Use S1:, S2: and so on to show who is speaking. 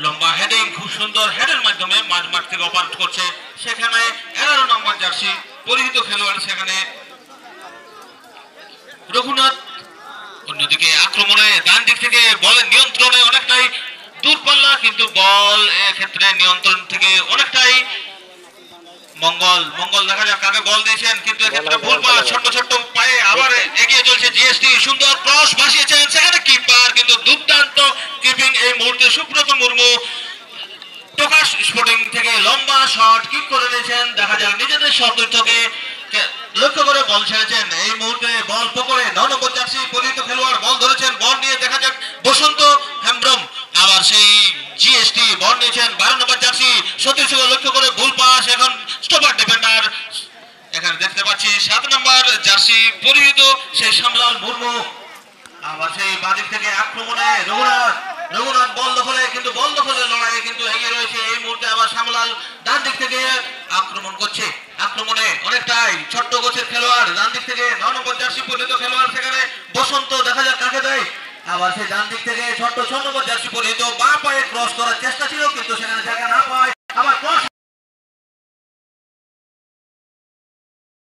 S1: লম্বা হেডিং, খুব সুন্দর হেডের মাধ্যমে মাঝ মাঠ থেকে অপারেট করছে। সেখানে 11 নম্বর জার্সি পরিহিত খেলোয়াড় সেখানে রঘুনাথ। অন্যদিকে আক্রমণে ডান দিক থেকে বলের নিয়ন্ত্রণে অনেকটাই দূরপাল্লা, কিন্তু বল এক্ষেত্রে নিয়ন্ত্রণ থেকে অনেকটাই মঙ্গল। দেখা যাক কাকে বল দিয়েছেন, কিন্তু এক্ষেত্রে ভুল পাস। ছোট্ট ছোট্ট পায়ে আবার এগিয়ে চলছে জিএসটি। সুন্দর ক্রস ভাসিয়েছেন, সেখানে কিপার কিন্তু দুর্দান্ত কিপিং এই মুহূর্তে সুব্রত মুর্মু। প্রকাশ স্পোর্টিং থেকে লম্বা শট কিক করে দিয়েছেন। দেখা যাক নিজেদের সতীর্থকে লক্ষ্য করে বল ছেড়েছেন। এই মুহূর্তে বল পকড়ে 9 নম্বর জার্সি পরিহিত খেলোয়াড় বল ধরেছেন। বল নিয়ে দেখা যাক বসন্ত হেমব্রম। আবার সেই জিএসটি বল নিয়েছেন 12 নম্বর জার্সি সতীর্থকে লক্ষ্য করে ভুল পাস। এখন স্টপার ডিফেন্ডার এখানে দেখতে পাচ্ছি 7 নম্বর জার্সি পরিহিত সেই শ্যামলাল মুর্মু। আবার সেই বাদিক থেকে আক্রমণে রঘুনাথ বল দখলে, কিন্তু বল দখলের লড়াইয়ে কিন্তু এগিয়ে রয়েছে। এই মুহূর্তে আবার শ্যামলাল ডান দিক থেকে আক্রমণ করছে। আক্রমণে অনেকটাই ছোট্ট গোছের খেলোয়াড় ডান দিক থেকে 9 নম্বর জার্সি পরিহিত খেলোয়াড় সেখানে বসন্ত। দেখা যাক কাকে দেয়। আবার সেই ডান দিক থেকে ছোট্ট 6 নম্বর জার্সি পরিহিত বাঁ পায়ে ক্রস করার চেষ্টা ছিল।